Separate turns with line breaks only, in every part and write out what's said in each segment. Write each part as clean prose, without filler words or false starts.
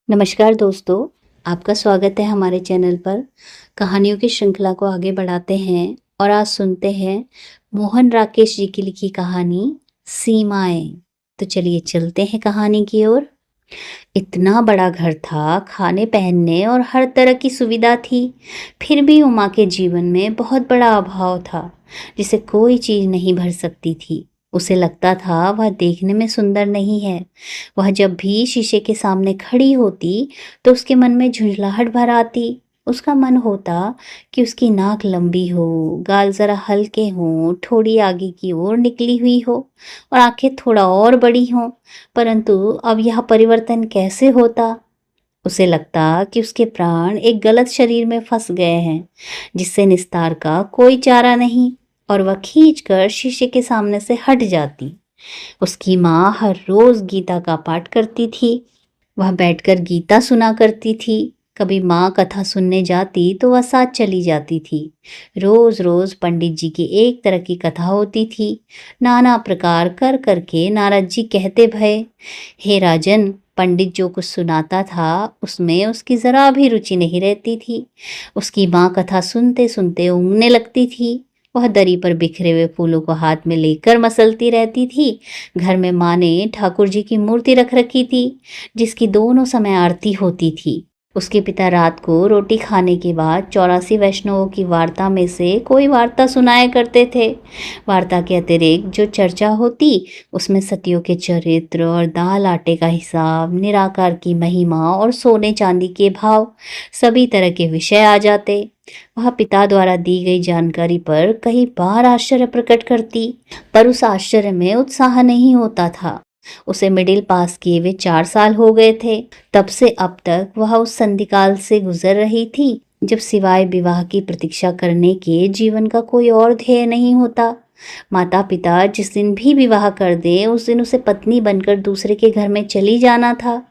नमस्कार दोस्तों, आपका स्वागत है हमारे चैनल पर। कहानियों की श्रृंखला को आगे बढ़ाते हैं और आज सुनते हैं मोहन राकेश जी की लिखी कहानी सीमाएं। तो चलिए चलते हैं कहानी की ओर। इतना बड़ा घर था, खाने पहनने और हर तरह की सुविधा थी, फिर भी उमा के जीवन में बहुत बड़ा अभाव था जिसे कोई चीज नहीं भर सकती थी। उसे लगता था वह देखने में सुंदर नहीं है। वह जब भी शीशे के सामने खड़ी होती तो उसके मन में झुंझलाहट भर आती। उसका मन होता कि उसकी नाक लंबी हो, गाल जरा हल्के हों, ठोड़ी आगे की ओर निकली हुई हो और आंखें थोड़ा और बड़ी हों। परंतु अब यह परिवर्तन कैसे होता? उसे लगता कि उसके प्राण एक गलत शरीर में फंस गए हैं जिससे निस्तार का कोई चारा नहीं, और वह खींचकर शीशे के सामने से हट जाती। उसकी माँ हर रोज गीता का पाठ करती थी। वह बैठकर गीता सुना करती थी। कभी माँ कथा सुनने जाती तो वह साथ चली जाती थी। रोज रोज पंडित जी की एक तरह की कथा होती थी। नाना प्रकार कर करके नारद जी कहते भये, हे राजन, पंडित जो कुछ सुनाता था उसमें उसकी जरा भी रुचि नहीं रहती थी। उसकी माँ कथा सुनते सुनते ऊँघने लगती थी। वह दरी पर बिखरे हुए फूलों को हाथ में लेकर मसलती रहती थी। घर में माँ ने ठाकुर जी की मूर्ति रख रखी थी जिसकी दोनों समय आरती होती थी। उसके पिता रात को रोटी खाने के बाद 84 वैष्णवों की वार्ता में से कोई वार्ता सुनाया करते थे। वार्ता के अतिरिक्त जो चर्चा होती उसमें सतियों के चरित्र और दाल आटे का हिसाब, निराकार की महिमा और सोने चांदी के भाव, सभी तरह के विषय आ जाते। वह पिता द्वारा दी गई जानकारी पर कई बार आश्चर्य प्रकट करती, पर उस आश्चर्य में उत्साह नहीं होता था। उसे मिडिल पास किए हुए 4 साल हो गए थे। तब से अब तक वह उस संधिकाल से गुजर रही थी जब सिवाय विवाह की प्रतीक्षा करने के जीवन का कोई और ध्येय नहीं होता। माता पिता जिस दिन भी विवाह कर दे उस दिन उसे पत्नी बनकर दूसरे के घर में चली जाना था।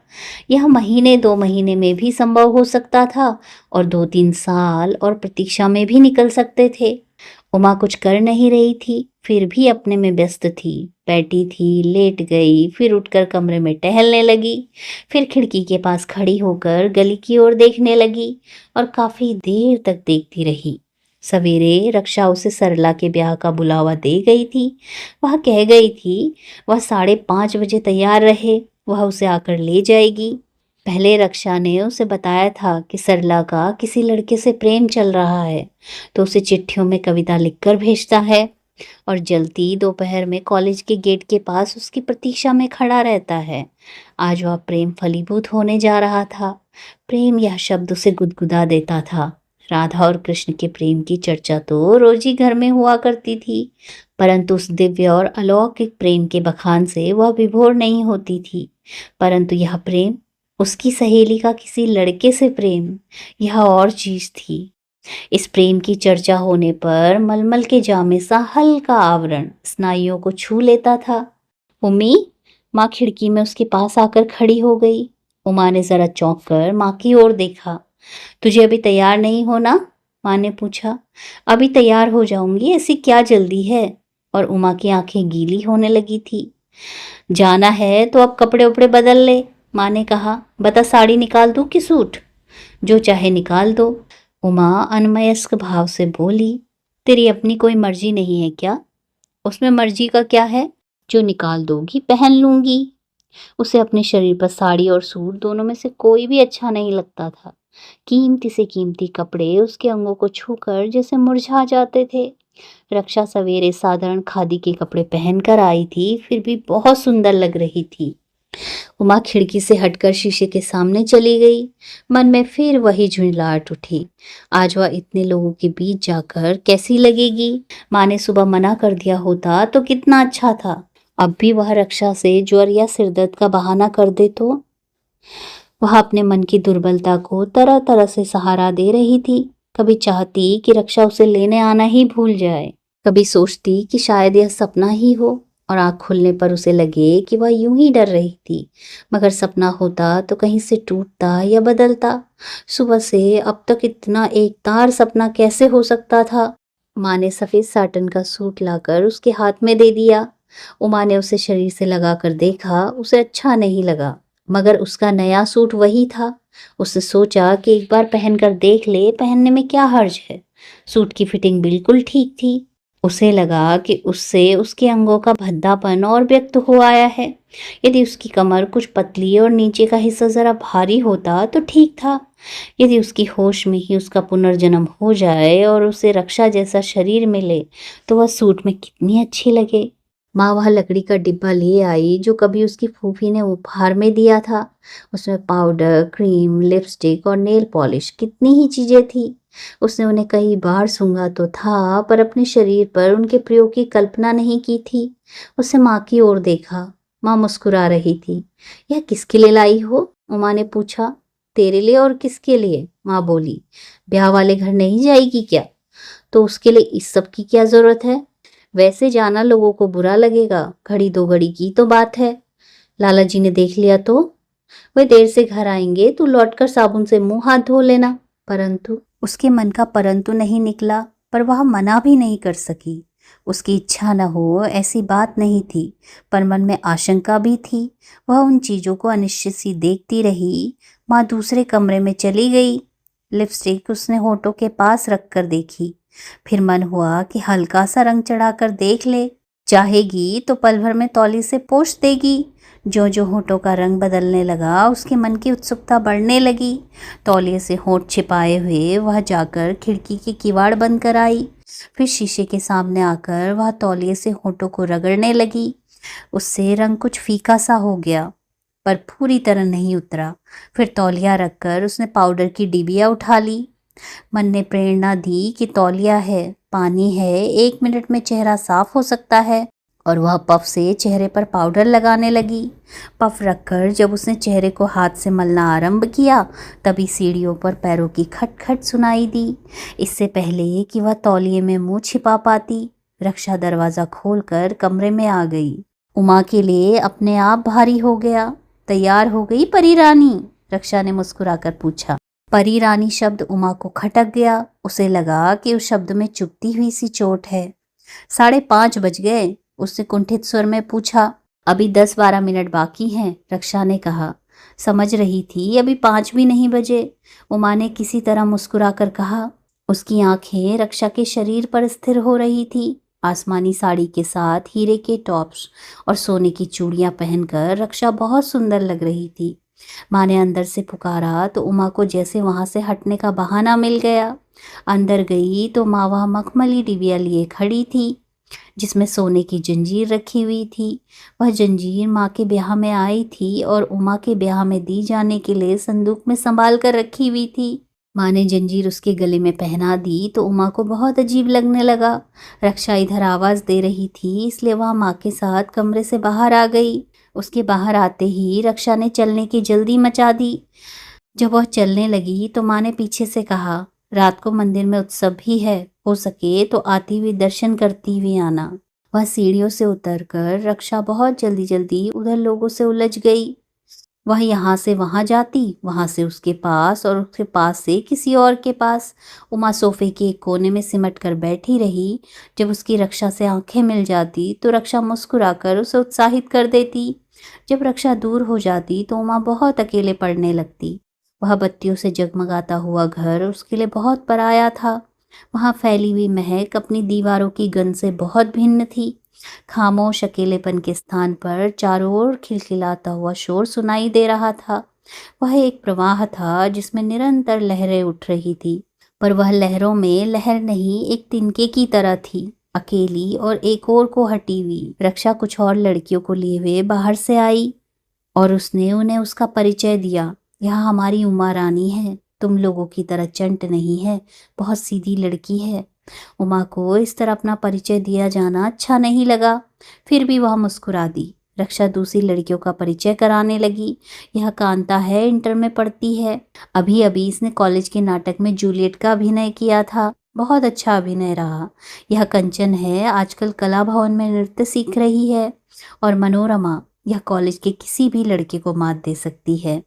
यह महीने 2 महीने में भी संभव हो सकता था और 2-3 साल और प्रतीक्षा में भी निकल सकते थे। उमा कुछ कर नहीं रही थी, फिर भी अपने में व्यस्त थी। बैठी थी, लेट गई, फिर उठकर कमरे में टहलने लगी, फिर खिड़की के पास खड़ी होकर गली की ओर देखने लगी और काफी देर तक देखती रही। सवेरे रक्षा उसे सरला के ब्याह का बुलावा दे गई थी। वह कह गई थी वह 5:30 बजे तैयार रहे, वह उसे आकर ले जाएगी। पहले रक्षा ने उसे बताया था कि सरला का किसी लड़के से प्रेम चल रहा है तो उसे चिट्ठियों में कविता लिखकर भेजता है और जल्दी दोपहर में कॉलेज के गेट के पास उसकी प्रतीक्षा में खड़ा रहता है। आज वह प्रेम फलीभूत होने जा रहा था। प्रेम यह शब्द उसे गुदगुदा देता था। राधा और कृष्ण के प्रेम की चर्चा तो रोज ही घर में हुआ करती थी, परंतु उस दिव्य और अलौकिक प्रेम के बखान से वह विभोर नहीं होती थी। परंतु यह प्रेम, उसकी सहेली का किसी लड़के से प्रेम, यह और चीज थी। इस प्रेम की चर्चा होने पर मलमल के जामे सा हल्का आवरण स्नायुओं को छू लेता था। उम्मी, माँ खिड़की में उसके पास आकर खड़ी हो गई। उमा ने जरा चौंक कर माँ की ओर देखा। तुझे अभी तैयार नहीं होना? माँ ने पूछा। अभी तैयार हो जाऊंगी, ऐसी क्या जल्दी है? और उमा की आंखें गीली होने लगी थी। जाना है तो अब कपड़े उपड़े बदल ले, माँ ने कहा। बता, साड़ी निकाल दूं कि सूट? जो चाहे निकाल दो, उमा अनमयस्क भाव से बोली। तेरी अपनी कोई मर्जी नहीं है क्या? उसमें मर्जी का क्या है? जो निकाल दोगी पहन लूंगी। उसे अपने शरीर पर साड़ी और सूट दोनों में से कोई भी अच्छा नहीं लगता था। कीमती से कीमती कपड़े उसके अंगों को छूकर जैसे मुरझा जाते थे। रक्षा सवेरे साधारण खादी के कपड़े पहनकर आई थी, फिर भी बहुत सुंदर लग रही थी। उमा खिड़की से हटकर शीशे के सामने चली गई। मन में फिर वही झुंझलाहट उठी। आज वह इतने लोगों के बीच जाकर कैसी लगेगी? माँ ने सुबह मना कर दिया होता तो कितना अच्छा था। अब भी वह रक्षा से ज्वर या सिरदर्द का बहाना कर दे तो? वह अपने मन की दुर्बलता को तरह तरह से सहारा दे रही थी। कभी चाहती कि रक्षा उसे लेने आना ही भूल जाए, कभी सोचती कि शायद यह सपना ही हो और आँख खुलने पर उसे लगे कि वह यूं ही डर रही थी। मगर सपना होता तो कहीं से टूटता या बदलता। सुबह से अब तक इतना एक तार सपना कैसे हो सकता था? माँ ने सफेद साटन का सूट लाकर उसके हाथ में दे दिया। उमा ने उसे शरीर से लगाकर देखा, उसे अच्छा नहीं लगा। मगर उसका नया सूट वही था। उसने सोचा कि एक बार पहनकर देख ले, पहनने में क्या हर्ज है। सूट की फिटिंग बिल्कुल ठीक थी। उसे लगा कि उससे उसके अंगों का भद्दापन और व्यक्त हो आया है। यदि उसकी कमर कुछ पतली और नीचे का हिस्सा जरा भारी होता तो ठीक था। यदि उसकी होश में ही उसका पुनर्जन्म हो जाए और उसे रक्षा जैसा शरीर मिले तो वह सूट में कितनी अच्छी लगे। माँ वह लकड़ी का डिब्बा ले आई जो कभी उसकी फूफी ने उपहार में दिया था। उसमें पाउडर, क्रीम, लिपस्टिक और नेल पॉलिश कितनी ही चीजें थी। उसने उन्हें कई बार सूंघा तो था, पर अपने शरीर पर उनके प्रयोग की कल्पना नहीं की थी। उसने माँ की ओर देखा। माँ मुस्कुरा रही थी। यह किसके लिए लाई हो? उमा ने पूछा। तेरे लिए और किसके लिए? माँ बोली। ब्याह वाले घर नहीं जाएगी क्या? तो उसके लिए इस सब की क्या जरूरत है? वैसे जाना लोगों को बुरा लगेगा, घड़ी दो घड़ी की तो बात है। लाला जी ने देख लिया तो? वे देर से घर आएंगे, तू लौटकर साबुन से मुंह हाथ धो लेना। परंतु उसके मन का परंतु नहीं निकला, पर वह मना भी नहीं कर सकी। उसकी इच्छा न हो ऐसी बात नहीं थी, पर मन में आशंका भी थी। वह उन चीजों को अनिश्चित सी देखती रही। माँ दूसरे कमरे में चली गई। लिपस्टिक उसने होठों के पास रखकर देखी। फिर मन हुआ कि हल्का सा रंग चढ़ाकर देख ले। चाहेगी तो पल भर में तौली से पोंछ देगी। जो जो होठों का रंग बदलने लगा, उसके मन की उत्सुकता बढ़ने लगी। तौलिए से होठ छिपाए हुए वह जाकर खिड़की की किवाड़ बंद कर आई। फिर शीशे के सामने आकर वह तौलिए से होठों को रगड़ने लगी। उससे रंग कुछ फीका सा हो गया, पर पूरी तरह नहीं उतरा। फिर तौलिया रखकर उसने पाउडर की डिबिया उठा ली। मन ने प्रेरणा दी कि तौलिया है, पानी है, 1 मिनट में चेहरा साफ हो सकता है। और वह पफ से चेहरे पर पाउडर लगाने लगी। पफ रखकर जब उसने चेहरे को हाथ से मलना आरंभ किया, तभी सीढ़ियों पर पैरों की खटखट सुनाई दी। इससे पहले कि वह तौलिए में मुंह छिपा पाती, रक्षा दरवाजा खोलकर कमरे में आ गई। उमा के लिए अपने आप भारी हो गया। तैयार हो गई परी रानी? रक्षा ने मुस्कुराकर पूछा। परी रानी शब्द उमा को खटक गया। उसे लगा कि उस शब्द में चुभती हुई सी चोट है। 5:30 बज गए? उसने कुंठित स्वर में पूछा। अभी 10-12 मिनट बाकी हैं, रक्षा ने कहा। समझ रही थी अभी 5 भी नहीं बजे। उमा ने किसी तरह मुस्कुराकर कहा। उसकी आंखें रक्षा के शरीर पर स्थिर हो रही थी। आसमानी साड़ी के साथ हीरे के टॉप्स और सोने की चूड़ियां पहनकर रक्षा बहुत सुंदर लग रही थी। माँ ने अंदर से पुकारा तो उमा को जैसे वहां से हटने का बहाना मिल गया। अंदर गई तो माँ वहां मखमली डिबिया लिए खड़ी थी, जिसमें सोने की जंजीर रखी हुई थी। वह जंजीर माँ के ब्याह में आई थी और उमा के ब्याह में दी जाने के लिए संदूक में संभाल कर रखी हुई थी। माँ ने जंजीर उसके गले में पहना दी तो उमा को बहुत अजीब लगने लगा। रक्षा इधर आवाज दे रही थी, इसलिए वह माँ के साथ कमरे से बाहर आ गई। उसके बाहर आते ही रक्षा ने चलने की जल्दी मचा दी। जब वह चलने लगी तो माँ ने पीछे से कहा, रात को मंदिर में उत्सव भी है, हो सके तो आती हुई दर्शन करती हुई आना। वह सीढ़ियों से उतरकर रक्षा बहुत जल्दी जल्दी उधर लोगों से उलझ गई। वह यहाँ से वहां जाती, वहां से उसके पास और उसके पास से किसी और के पास। उमा सोफे के एक कोने में सिमट कर बैठी रही। जब उसकी रक्षा से आंखें मिल जाती तो रक्षा मुस्कुराकर उसे उत्साहित कर देती। जब रक्षा दूर हो जाती तो उमा बहुत अकेले पड़ने लगती। वह बत्तियों से जगमगाता हुआ घर उसके लिए बहुत पराया था। वहां फैली हुई महक अपनी दीवारों की गंध से बहुत भिन्न थी। खामोश अकेलेपन के स्थान पर चारों ओर खिलखिलाता हुआ शोर सुनाई दे रहा था। वह एक प्रवाह था जिसमें निरंतर लहरें उठ रही थी, पर वह लहरों में लहर नहीं, एक तिनके की तरह थी, अकेली और एक ओर को हटी हुई। रक्षा कुछ और लड़कियों को लिए हुए बाहर से आई और उसने उन्हें उसका परिचय दिया। यह हमारी उमा रानी है, तुम लोगों की तरह चंट नहीं है, बहुत सीधी लड़की है। उमा को इस तरह अपना परिचय दिया जाना अच्छा नहीं लगा, फिर भी वह मुस्कुरा दी। रक्षा दूसरी लड़कियों का परिचय कराने लगी। यह कांता है, इंटर में पढ़ती है। अभी अभी इसने कॉलेज के नाटक में जूलियट का अभिनय किया था, बहुत अच्छा अभिनय रहा। यह कंचन है, आजकल कला भवन में नृत्य सीख रही है। और मनोरमा, यह कॉलेज के किसी भी लड़के को मात दे सकती है।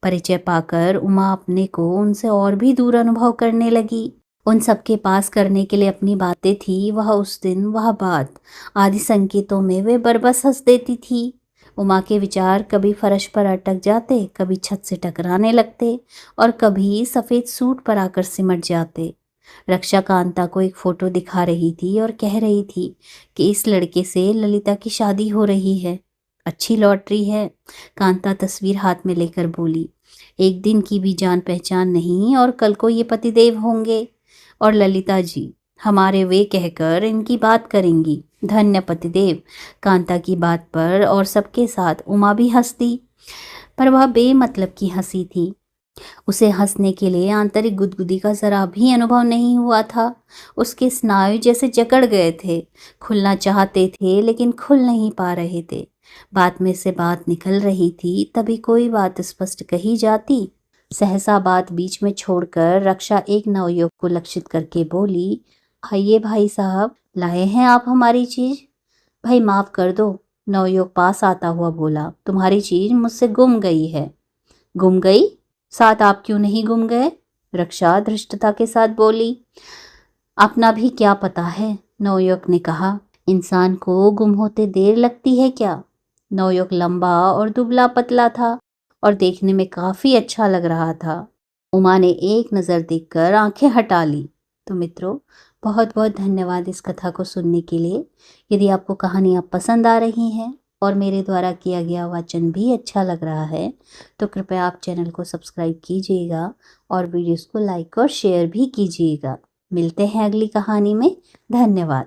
परिचय पाकर उमा अपने को उनसे और भी दूर अनुभव करने लगी। उन सबके पास करने के लिए अपनी बातें थी, वह उस दिन, वह बात, आदि संकेतों में वे बरबस हंस देती थी। उमा के विचार कभी फर्श पर अटक जाते, कभी छत से टकराने लगते और कभी सफ़ेद सूट पर आकर सिमट जाते। रक्षा कांता को एक फोटो दिखा रही थी और कह रही थी कि इस लड़के से ललिता की शादी हो रही है। अच्छी लॉटरी है। कांता तस्वीर हाथ में लेकर बोली, एक दिन की भी जान पहचान नहीं और कल को ये पतिदेव होंगे और ललिता जी हमारे वे कहकर इनकी बात करेंगी। धन्य पतिदेव। कांता की बात पर और सबके साथ उमा भी हंस दी, पर वह बेमतलब की हंसी थी। उसे हंसने के लिए आंतरिक गुदगुदी का जरा भी अनुभव नहीं हुआ था। उसके स्नायु जैसे जकड़ गए थे, खुलना चाहते थे लेकिन खुल नहीं पा रहे थे। बात में से बात निकल रही थी, तभी कोई बात स्पष्ट कही जाती। सहसा बात बीच में छोड़कर रक्षा एक नवयुवक को लक्षित करके बोली, आइए भाई साहब, लाए हैं आप हमारी चीज? भाई माफ कर दो, नवयुवक पास आता हुआ बोला, तुम्हारी चीज मुझसे गुम गई है। गुम गई? साथ आप क्यों नहीं गुम गए? रक्षा धृष्टता के साथ बोली। अपना भी क्या पता है, नवयुवक ने कहा। इंसान को गुम होते देर लगती है क्या? नवयुवक लंबा और दुबला पतला था और देखने में काफी अच्छा लग रहा था। उमा ने एक नज़र देखकर आंखें हटा ली। तो मित्रों, बहुत बहुत धन्यवाद इस कथा को सुनने के लिए। यदि आपको कहानियाँ पसंद आ रही हैं और मेरे द्वारा किया गया वाचन भी अच्छा लग रहा है तो कृपया आप चैनल को सब्सक्राइब कीजिएगा और वीडियोस को लाइक और शेयर भी कीजिएगा। मिलते हैं अगली कहानी में। धन्यवाद।